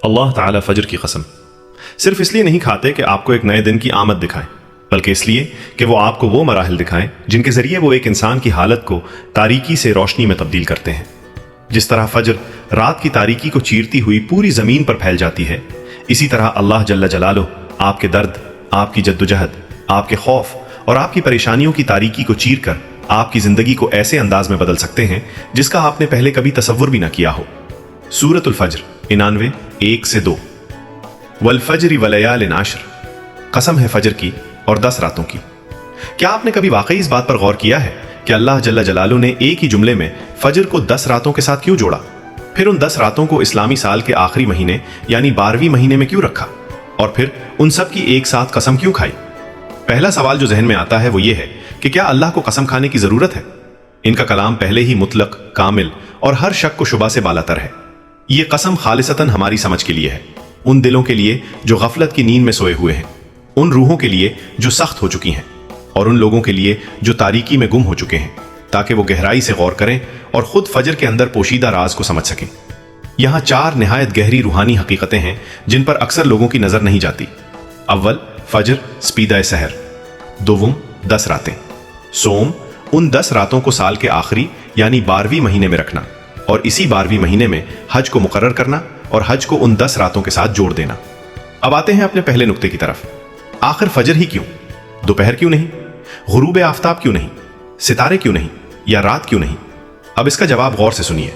अल्लाह ताला फजर की कसम सिर्फ इसलिए नहीं खाते कि आपको एक नए दिन की आमद दिखाएं, बल्कि इसलिए कि वो आपको वो मराहिल दिखाएं जिनके जरिए वो एक इंसान की हालत को तारीकी से रोशनी में तब्दील करते हैं। जिस तरह फजर रात की तारीकी को चीरती हुई पूरी जमीन पर फैल जाती है, इसी तरह अल्लाह जल्ल जलालो आपके दर्द, आपकी जद्दोजहद, आपके खौफ और आपकी परेशानियों की तारीकी को चीर कर आपकी जिंदगी को ऐसे अंदाज में बदल सकते हैं जिसका आपने पहले कभी तसव्वुर भी ना किया हो। सूरतुल फज्र 99 1 से 2। वल फज्रि वलयालिन आश्र, कसम है फजर की और 10 रातों की। क्या आपने कभी वाकई इस बात पर गौर किया है कि अल्लाह जल्ल जलालू ने एक ही जुमले में फजर को 10 रातों के साथ क्यों जोड़ा? फिर उन 10 रातों को इस्लामी साल के आखिरी महीने यानी 12वीं महीने में क्यों रखा? और फिर उन सब की एक साथ कसम क्यों खाई? पहला सवाल जो जहन में आता है वो ये है कि क्या अल्लाह को कसम खाने की जरूरत है? इनका कलाम पहले ही मुतलक, कामिल और हर शक को शुबा से बालातर है। ये कसम खालिसतन हमारी समझ के लिए है, उन दिलों के लिए जो गफलत की नींद में सोए हुए हैं, उन रूहों के लिए जो सख्त हो चुकी हैं और उन लोगों के लिए जो तारीकी में गुम हो चुके हैं, ताकि वो गहराई से गौर करें और खुद फजर के अंदर पोशीदा राज को समझ सकें। यहाँ 4 निहायत गहरी रूहानी हकीकतें हैं जिन पर अक्सर लोगों की नजर नहीं जाती। अव्वल फजर स्पीदा सहर, दोवम 10 रातें, सोम उन 10 रातों को साल के आखिरी यानी 12वीं महीने में रखना और इसी 12वीं महीने में हज को मुकर्रर करना और हज को उन 10 रातों के साथ जोड़ देना। अब आते हैं अपने पहले नुक्ते की तरफ। आखिर फजर ही क्यों? दोपहर क्यों नहीं? गुरूब आफ्ताब क्यों नहीं? सितारे क्यों नहीं? या रात क्यों नहीं? अब इसका जवाब गौर से सुनिए।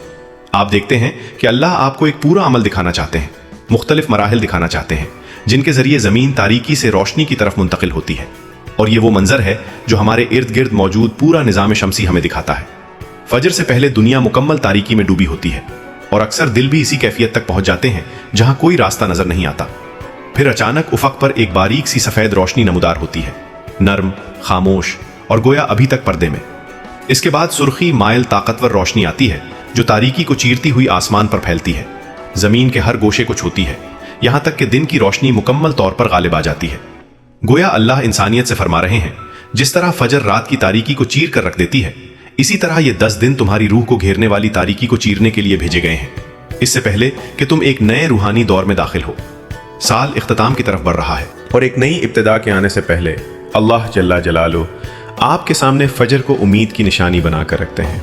आप देखते हैं कि अल्लाह आपको एक पूरा अमल दिखाना चाहते हैं, मुख्तलिफ मराहिल दिखाना चाहते हैं जिनके जरिए जमीन तारीकी से रोशनी की तरफ मुंतकिल होती है। और ये वो मंजर है जो हमारे इर्द गिर्द मौजूद पूरा निजाम शमसी हमें दिखाता है। फजर से पहले दुनिया मुकम्मल तारीकी में डूबी होती है और अक्सर दिल भी इसी कैफियत तक पहुंच जाते हैं जहां कोई रास्ता नजर नहीं आता। फिर अचानक उफक पर एक बारीक सी सफेद रोशनी नमूदार होती है, नर्म, खामोश और गोया अभी तक पर्दे में। इसके बाद सुर्खी मायल ताकतवर रोशनी आती है जो तारीकी को चीरती हुई आसमान पर फैलती है, जमीन के हर गोशे को छूती है, यहां तक कि दिन की रोशनी मुकम्मल तौर पर गालिब आ जाती है। गोया अल्लाह इंसानियत से फरमा रहे हैं, जिस तरह फजर रात की तारीकी को चीर कर रख देती है, इसी तरह ये 10 दिन तुम्हारी रूह को घेरने वाली तारीकी को चीरने के लिए भेजे गए हैं, इससे पहले कि तुम एक नए रूहानी दौर में दाखिल हो। साल इख्तिताम की तरफ बढ़ रहा है और एक नई इब्तिदा के आने से पहले अल्लाह जल्ला जलालो आपके सामने फजर को उम्मीद की निशानी बनाकर रखते हैं।